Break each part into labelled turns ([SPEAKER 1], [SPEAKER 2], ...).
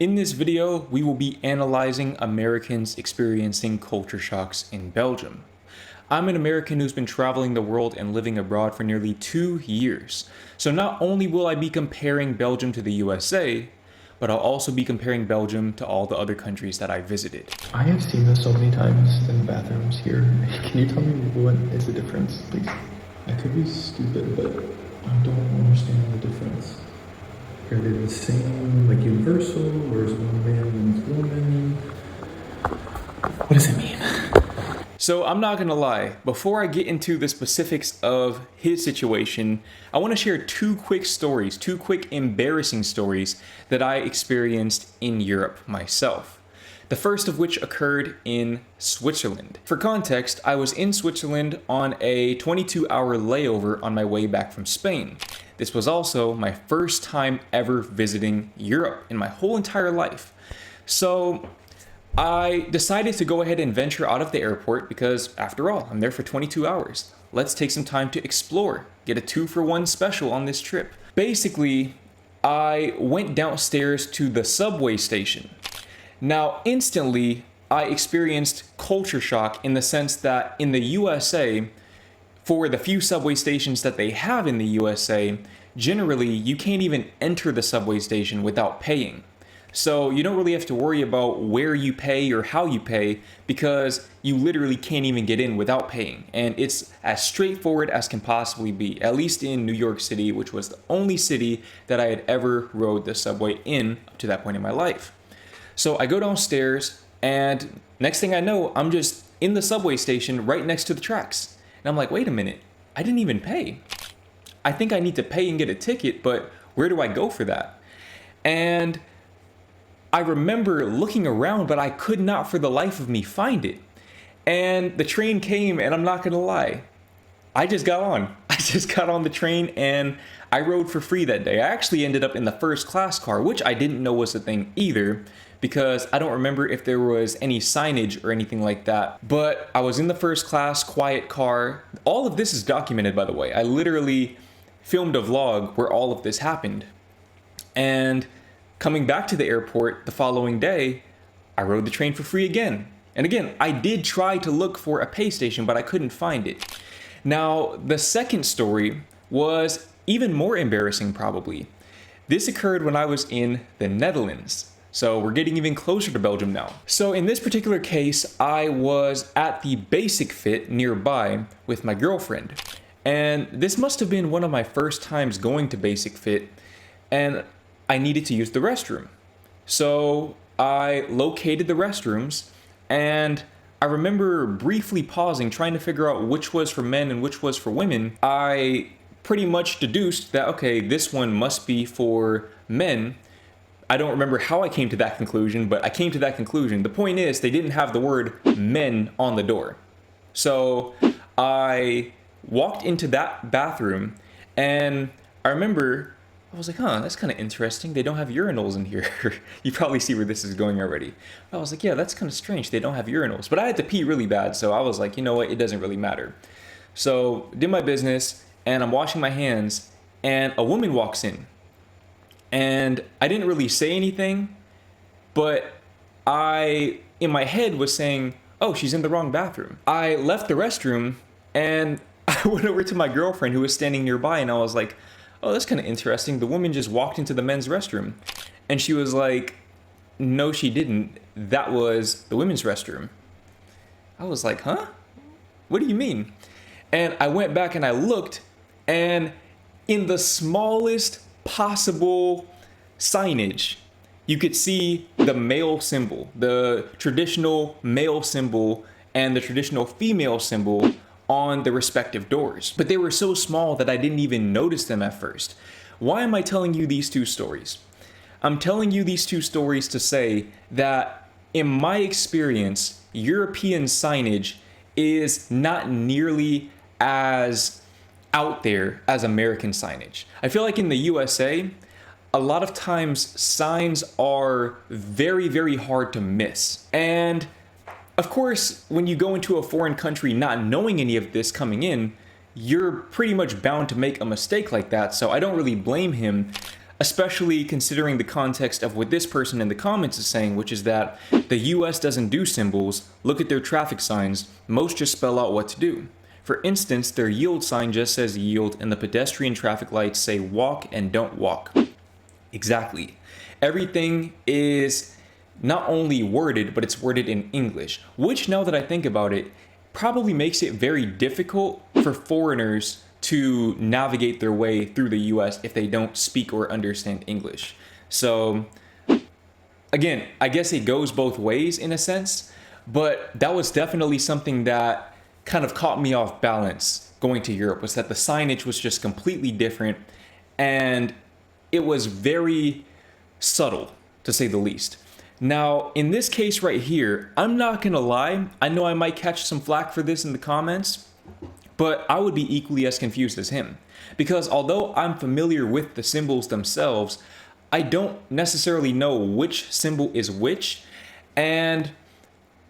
[SPEAKER 1] In this video, we will be analyzing Americans experiencing culture shocks in Belgium. I'm an American who's been traveling the world and living abroad for nearly 2 years. So not only will I be comparing Belgium to the USA, but I'll also be comparing Belgium to all the other countries that I visited.
[SPEAKER 2] I have seen this so many times in the bathrooms here. Can you tell me what is the difference, please? I could be stupid, but I don't understand the difference. Are they the same, like universal, or is one man and woman? What does it mean?
[SPEAKER 1] So I'm not gonna lie, before I get into the specifics of his situation, I wanna share two quick embarrassing stories that I experienced in Europe myself. The first of which occurred in Switzerland. For context, I was in Switzerland on a 22-hour layover on my way back from Spain. This was also my first time ever visiting Europe in my whole entire life. So I decided to go ahead and venture out of the airport because, after all, I'm there for 22 hours. Let's take some time to explore, get a 2-for-1 special on this trip. Basically, I went downstairs to the subway station. Now, instantly, I experienced culture shock in the sense that in the USA, for the few subway stations that they have in the USA, generally, you can't even enter the subway station without paying. So you don't really have to worry about where you pay or how you pay because you literally can't even get in without paying. And it's as straightforward as can possibly be, at least in New York City, which was the only city that I had ever rode the subway in up to that point in my life. So I go downstairs and next thing I know, I'm just in the subway station right next to the tracks. And I'm like, wait a minute, I didn't even pay. I think I need to pay and get a ticket, but where do I go for that? And I remember looking around, but I could not for the life of me find it. And the train came, and I'm not gonna lie, I just got on. I just got on the train and I rode for free that day. I actually ended up in the first class car, which I didn't know was a thing either, because I don't remember if there was any signage or anything like that. But I was in the first class, quiet car. All of this is documented, by the way. I literally filmed a vlog where all of this happened. And coming back to the airport the following day, I rode the train for free again. And again, I did try to look for a pay station, but I couldn't find it. Now, the second story was even more embarrassing, probably. This occurred when I was in the Netherlands. So we're getting even closer to Belgium now. So in this particular case, I was at the Basic Fit nearby with my girlfriend. And this must have been one of my first times going to Basic Fit, and I needed to use the restroom. So I located the restrooms, and I remember briefly pausing, trying to figure out which was for men and which was for women. I pretty much deduced that, okay, this one must be for men. I don't remember how I came to that conclusion, but I came to that conclusion. The point is, they didn't have the word men on the door. So I walked into that bathroom, and I remember I was like, that's kind of interesting. They don't have urinals in here. You probably see where this is going already. I was like, yeah, that's kind of strange. They don't have urinals. But I had to pee really bad, so I was like, you know what? It doesn't really matter. So did my business, and I'm washing my hands, and a woman walks in. And I didn't really say anything, but I, in my head, was saying, oh, she's in the wrong bathroom. I left the restroom, and I went over to my girlfriend who was standing nearby, and I was like, oh, that's kind of interesting. The woman just walked into the men's restroom. And she was like, no, she didn't. That was the women's restroom. I was like, huh? What do you mean? And I went back and I looked, and in the smallest possible signage, you could see the male symbol, the traditional male symbol and the traditional female symbol on the respective doors. But they were so small that I didn't even notice them at first. Why am I telling you these two stories? I'm telling you these two stories to say that in my experience, European signage is not nearly as out there as American signage. I feel like in the USA, a lot of times signs are very, very hard to miss. And of course, when you go into a foreign country not knowing any of this coming in, you're pretty much bound to make a mistake like that, so I don't really blame him. especially considering the context of what this person in the comments is saying, which is that the US doesn't do symbols, look at their traffic signs, most just spell out what to do. For instance, their yield sign just says yield and the pedestrian traffic lights say walk and don't walk. Exactly. Everything is not only worded, but it's worded in English, which, now that I think about it, probably makes it very difficult for foreigners to navigate their way through the US if they don't speak or understand English. So, again, I guess it goes both ways in a sense, but that was definitely something that kind of caught me off balance going to Europe, was that the signage was just completely different and it was very subtle, to say the least. Now, in this case right here, I'm not gonna lie, I know I might catch some flack for this in the comments, but I would be equally as confused as him. Because although I'm familiar with the symbols themselves, I don't necessarily know which symbol is which, and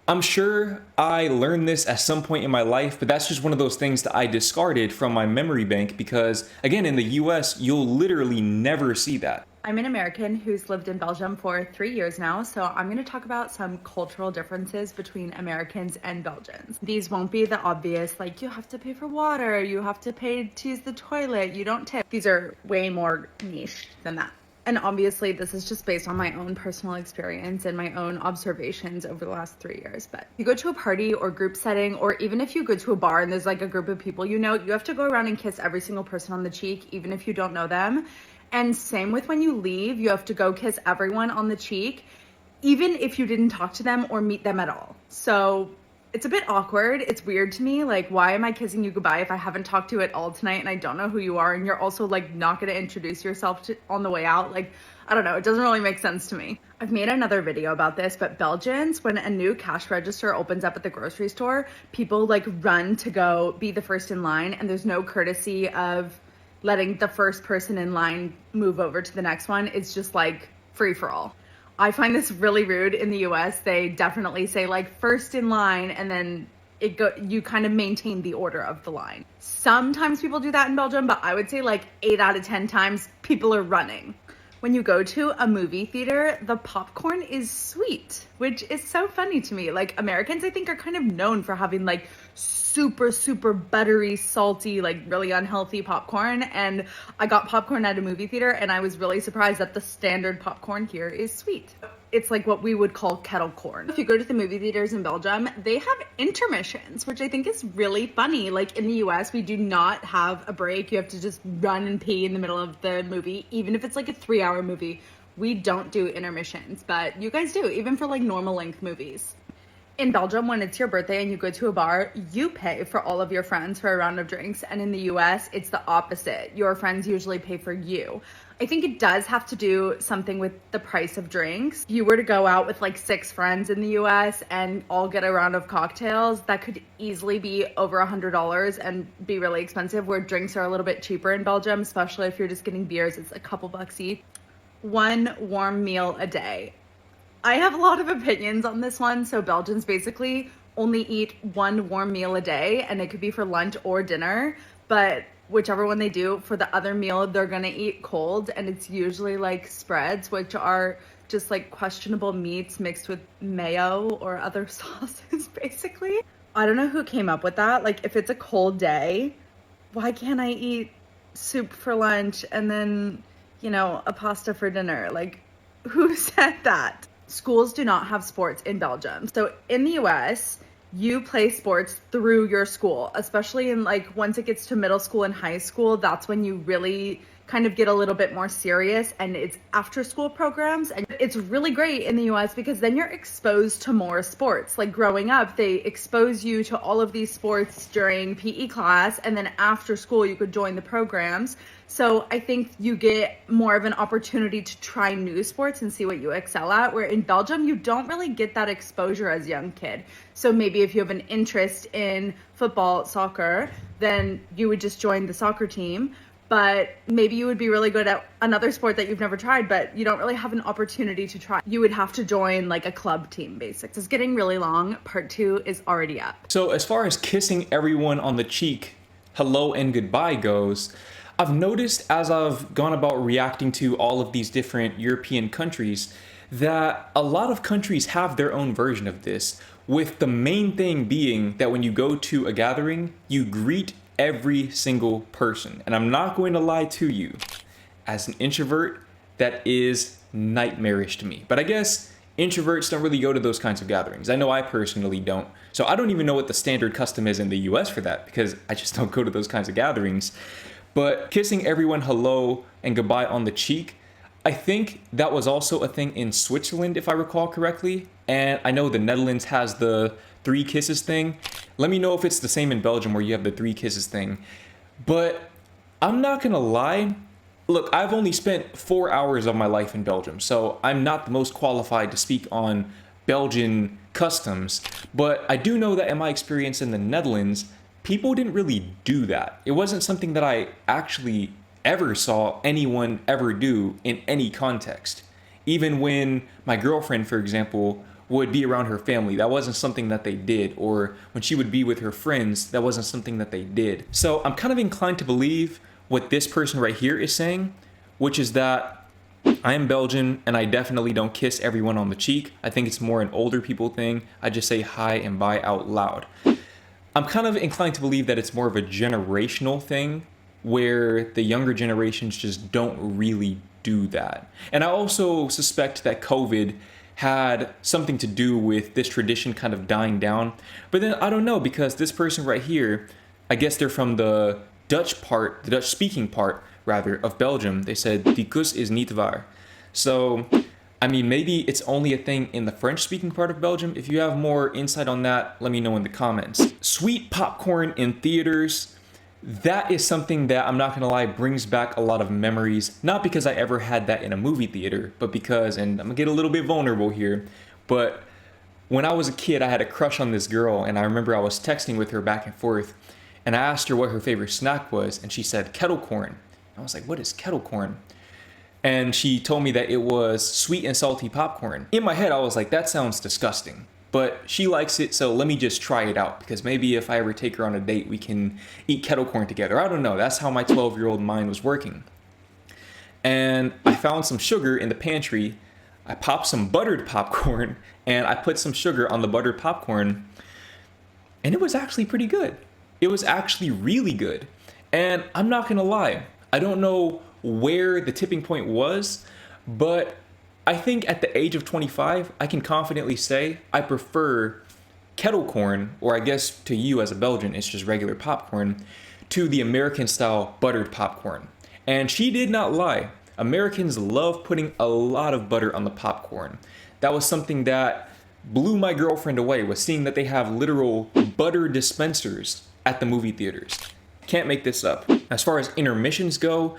[SPEAKER 1] I'm sure I learned this at some point in my life, but that's just one of those things that I discarded from my memory bank because, again, in the US, you'll literally never see that.
[SPEAKER 3] I'm an American who's lived in Belgium for 3 years now, so I'm going to talk about some cultural differences between Americans and Belgians. These won't be the obvious, like you have to pay for water, you have to pay to use the toilet, you don't tip. These are way more niche than that. And obviously this is just based on my own personal experience and my own observations over the last 3 years. But you go to a party or group setting, or even if you go to a bar and there's like a group of people, you know, you have to go around and kiss every single person on the cheek, even if you don't know them. And same with when you leave, you have to go kiss everyone on the cheek, even if you didn't talk to them or meet them at all. So it's a bit awkward. It's weird to me. Like, why am I kissing you goodbye if I haven't talked to you at all tonight and I don't know who you are? And you're also like not going to introduce yourself on the way out. Like, I don't know. It doesn't really make sense to me. I've made another video about this, but Belgians, when a new cash register opens up at the grocery store, people like run to go be the first in line, and there's no courtesy of letting the first person in line move over to the next one. It's just like free for all. I find this really rude. In the US, they definitely say like first in line, and then you kind of maintain the order of the line. Sometimes people do that in Belgium, but I would say like 8 out of 10 times people are running. When you go to a movie theater, the popcorn is sweet, which is so funny to me. Like, Americans, I think, are kind of known for having like super buttery, salty, like really unhealthy popcorn. And I got popcorn at a movie theater and I was really surprised that the standard popcorn here is sweet. It's like what we would call kettle corn. If you go to the movie theaters in Belgium, they have intermissions, which I think is really funny. Like in the US, we do not have a break. You have to just run and pee in the middle of the movie, even if it's like a 3-hour movie. We don't do intermissions, but you guys do, even for like normal length movies. In Belgium, when it's your birthday and you go to a bar, you pay for all of your friends for a round of drinks. And in the US, it's the opposite. Your friends usually pay for you. I think it does have to do something with the price of drinks. If you were to go out with like 6 friends in the US and all get a round of cocktails, that could easily be over $100 and be really expensive, where drinks are a little bit cheaper in Belgium, especially if you're just getting beers. It's a couple bucks each. 1 warm meal a day. I have a lot of opinions on this one. So Belgians basically only eat 1 warm meal a day, and it could be for lunch or dinner, but whichever one they do, for the other meal, they're gonna eat cold, and it's usually like spreads, which are just like questionable meats mixed with mayo or other sauces, basically. I don't know who came up with that. Like, if it's a cold day, why can't I eat soup for lunch and then, you know, a pasta for dinner? Like, who said that? Schools do not have sports in Belgium. So in the US, you play sports through your school, especially in like once it gets to middle school and high school. That's when you really kind of get a little bit more serious, and it's after school programs. And it's really great in the US because then you're exposed to more sports. Like growing up, they expose you to all of these sports during PE class, and then after school you could join the programs. So I think you get more of an opportunity to try new sports and see what you excel at, where in Belgium, you don't really get that exposure as a young kid. So maybe if you have an interest in football, soccer, then you would just join the soccer team. But maybe you would be really good at another sport that you've never tried, but you don't really have an opportunity to try. You would have to join like a club team, basically. It's getting really long. Part 2 is already up.
[SPEAKER 1] So as far as kissing everyone on the cheek, hello and goodbye goes, I've noticed as I've gone about reacting to all of these different European countries that a lot of countries have their own version of this, with the main thing being that when you go to a gathering, you greet every single person. And I'm not going to lie to you, as an introvert, that is nightmarish to me. But I guess introverts don't really go to those kinds of gatherings. I know I personally don't. So I don't even know what the standard custom is in the US for that, because I just don't go to those kinds of gatherings. But kissing everyone hello and goodbye on the cheek, I think that was also a thing in Switzerland, if I recall correctly. And I know the Netherlands has the 3 kisses thing. Let me know if it's the same in Belgium where you have the 3 kisses thing. But I'm not gonna lie. Look, I've only spent 4 hours of my life in Belgium, so I'm not the most qualified to speak on Belgian customs. But I do know that in my experience in the Netherlands, people didn't really do that. It wasn't something that I actually ever saw anyone ever do in any context. Even when my girlfriend, for example, would be around her family, that wasn't something that they did. Or when she would be with her friends, that wasn't something that they did. So I'm kind of inclined to believe what this person right here is saying, which is that I am Belgian and I definitely don't kiss everyone on the cheek. I think it's more an older people thing. I just say hi and bye out loud. I'm kind of inclined to believe that it's more of a generational thing where the younger generations just don't really do that. And I also suspect that COVID had something to do with this tradition kind of dying down. But then I don't know, because this person right here, I guess they're from the Dutch speaking part rather of Belgium. They said die kus is niet waar. So I mean, maybe it's only a thing in the French speaking part of Belgium. If you have more insight on that, let me know in the comments. Sweet popcorn in theaters, that is something that, I'm not gonna lie, brings back a lot of memories. Not because I ever had that in a movie theater, but because, and I'm gonna get a little bit vulnerable here, but when I was a kid, I had a crush on this girl, and I remember I was texting with her back and forth, and I asked her what her favorite snack was, and she said kettle corn. I was like, what is kettle corn? And she told me that it was sweet and salty popcorn. In my head, I was like, that sounds disgusting. But she likes it, so let me just try it out, because maybe if I ever take her on a date, we can eat kettle corn together. I don't know, that's how my 12-year-old mind was working. And I found some sugar in the pantry. I popped some buttered popcorn, and I put some sugar on the buttered popcorn, and it was actually pretty good. It was actually really good. And I'm not gonna lie, I don't know where the tipping point was, but I think at the age of 25, I can confidently say I prefer kettle corn, or I guess to you as a Belgian, it's just regular popcorn, to the American style buttered popcorn. And she did not lie. Americans love putting a lot of butter on the popcorn. That was something that blew my girlfriend away, was seeing that they have literal butter dispensers at the movie theaters. Can't make this up. As far as intermissions go,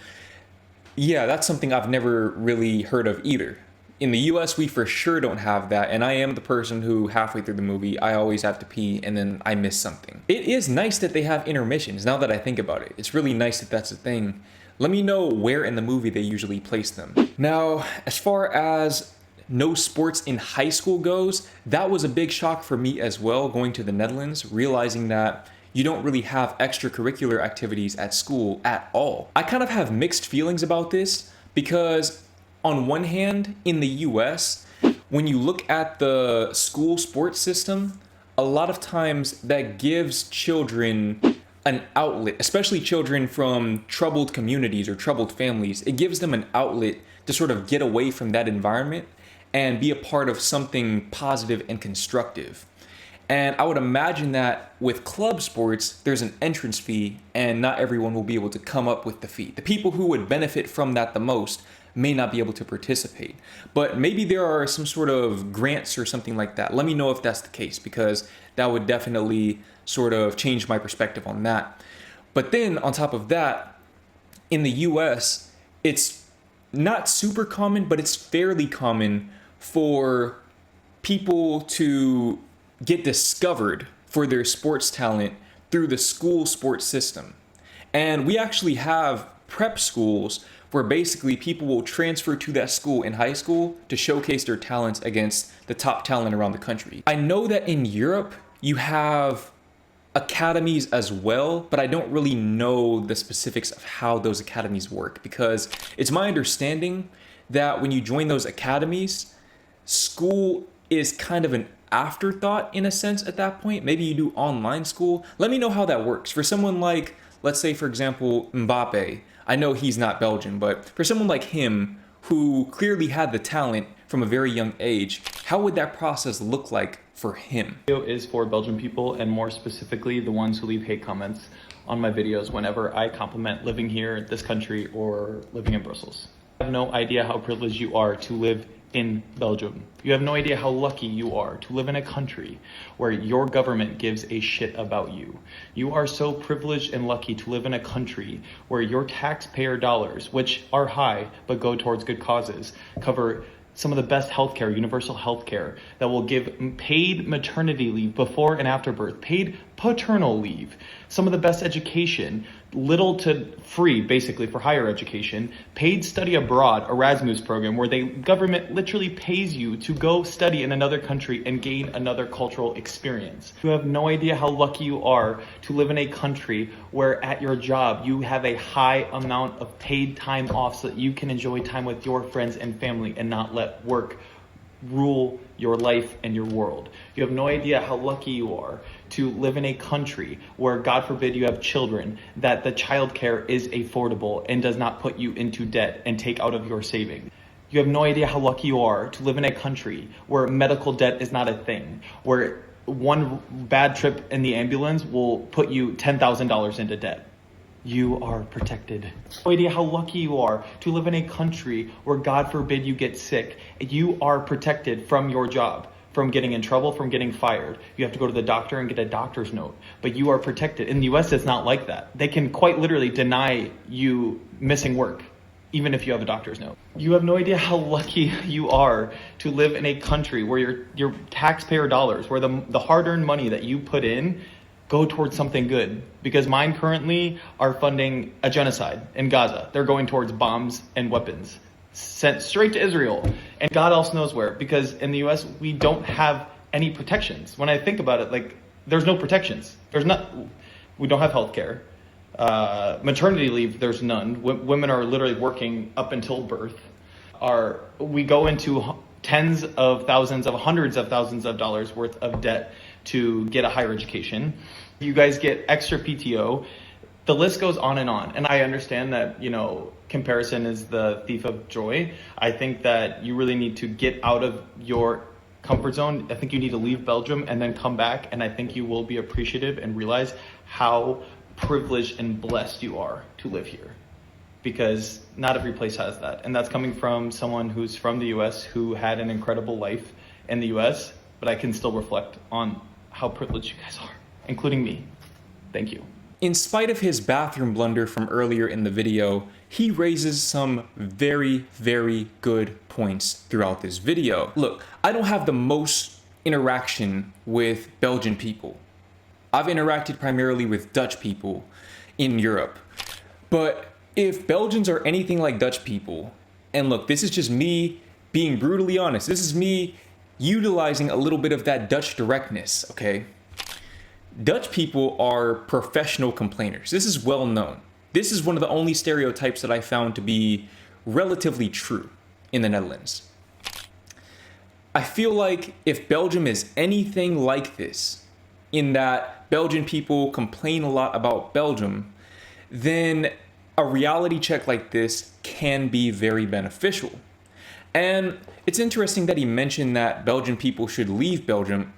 [SPEAKER 1] yeah, that's something I've never really heard of either. In the US, we for sure don't have that, and I am the person who halfway through the movie, I always have to pee and then I miss something. It is nice that they have intermissions, now that I think about it. It's really nice that that's a thing. Let me know where in the movie they usually place them. Now, as far as no sports in high school goes, that was a big shock for me as well, going to the Netherlands, realizing that you don't really have extracurricular activities at school at all. I kind of have mixed feelings about this because on one hand, in the US, when you look at the school sports system, a lot of times that gives children an outlet, especially children from troubled communities or troubled families. It gives them an outlet to sort of get away from that environment and be a part of something positive and constructive. And I would imagine that with club sports, there's an entrance fee and not everyone will be able to come up with the fee. The people who would benefit from that the most may not be able to participate. But maybe there are some sort of grants or something like that. Let me know if that's the case, because that would definitely sort of change my perspective on that. But then on top of that, in the US, it's not super common, but it's fairly common for people to get discovered for their sports talent through the school sports system. And we actually have prep schools where basically people will transfer to that school in high school to showcase their talents against the top talent around the country. I know that in Europe, you have academies as well, but I don't really know the specifics of how those academies work, because it's my understanding that when you join those academies, school is kind of an afterthought in a sense at that point. Maybe you do online school. Let me know how that works. For someone like, let's say, for example, Mbappe, I know he's not Belgian, but for someone like him who clearly had the talent from a very young age, how would that process look like for him?
[SPEAKER 4] Video is for Belgian people, and more specifically the ones who leave hate comments on my videos whenever I compliment living here, this country, or living in Brussels. You have no idea how privileged you are to live in Belgium. You have no idea how lucky you are to live in a country where your government gives a shit about you. You are so privileged and lucky to live in a country where your taxpayer dollars, which are high but go towards good causes, cover some of the best healthcare, universal healthcare, that will give paid maternity leave before and after birth, paid paternal leave, some of the best education, little to free basically for higher education, paid study abroad, Erasmus program, where the government literally pays you to go study in another country and gain another cultural experience. You have no idea how lucky you are to live in a country where at your job you have a high amount of paid time off so that you can enjoy time with your friends and family and not let work rule your life and your world. You have no idea how lucky you are to live in a country where, God forbid, you have children, that the childcare is affordable and does not put you into debt and take out of your savings. You have no idea how lucky you are to live in a country where medical debt is not a thing, where one bad trip in the ambulance will put you $10,000 into debt. You are protected. No idea how lucky you are to live in a country where, God forbid, you get sick. You are protected from your job, from getting in trouble, from getting fired. You have to go to the doctor and get a doctor's note, but you are protected. In the US, it's not like that. They can quite literally deny you missing work, even if you have a doctor's note. You have no idea how lucky you are to live in a country where your taxpayer dollars, where the hard-earned money that you put in go towards something good, because mine currently are funding a genocide in Gaza. They're going towards bombs and weapons sent straight to Israel, and God else knows where, because in the US we don't have any protections. When I think about it, like, there's no protections. We don't have healthcare. Maternity leave, there's none. Women are literally working up until birth. We go into tens of thousands of hundreds of thousands of dollars worth of debt to get a higher education. You guys get extra PTO. The list goes on. And I understand that, comparison is the thief of joy. I think that you really need to get out of your comfort zone. I think you need to leave Belgium and then come back. And I think you will be appreciative and realize how privileged and blessed you are to live here, because not every place has that. And that's coming from someone who's from the US, who had an incredible life in the US, but I can still reflect on how privileged you guys are, including me. Thank you.
[SPEAKER 1] In spite of his bathroom blunder from earlier in the video, he raises some very, very good points throughout this video. Look, I don't have the most interaction with Belgian people. I've interacted primarily with Dutch people in Europe. But if Belgians are anything like Dutch people, and look, this is just me being brutally honest, this is me utilizing a little bit of that Dutch directness, okay? Dutch people are professional complainers. This is well known. This is one of the only stereotypes that I found to be relatively true in the Netherlands. I feel like if Belgium is anything like this, in that Belgian people complain a lot about Belgium, then a reality check like this can be very beneficial. And it's interesting that he mentioned that Belgian people should leave Belgium.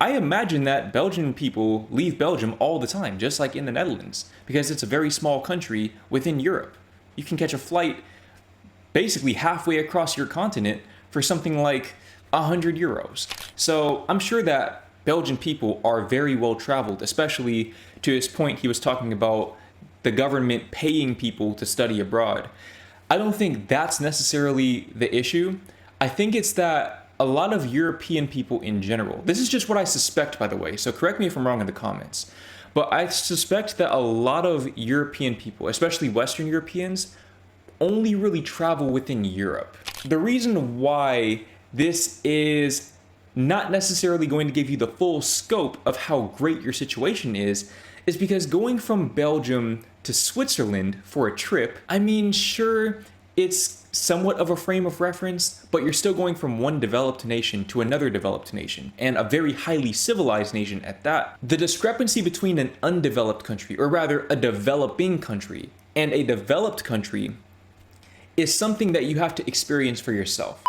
[SPEAKER 1] I imagine that Belgian people leave Belgium all the time, just like in the Netherlands, because it's a very small country within Europe. You can catch a flight basically halfway across your continent for something like 100 euros. So I'm sure that Belgian people are very well traveled, especially to his point he was talking about the government paying people to study abroad. I don't think that's necessarily the issue. I think it's that a lot of European people in general, this is just what I suspect, by the way, so correct me if I'm wrong in the comments, but I suspect that a lot of European people, especially Western Europeans, only really travel within Europe. The reason why this is not necessarily going to give you the full scope of how great your situation is because going from Belgium to Switzerland for a trip, I mean, sure, it's somewhat of a frame of reference, but you're still going from one developed nation to another developed nation, and a very highly civilized nation at that. The discrepancy between an undeveloped country, or rather a developing country, and a developed country is something that you have to experience for yourself.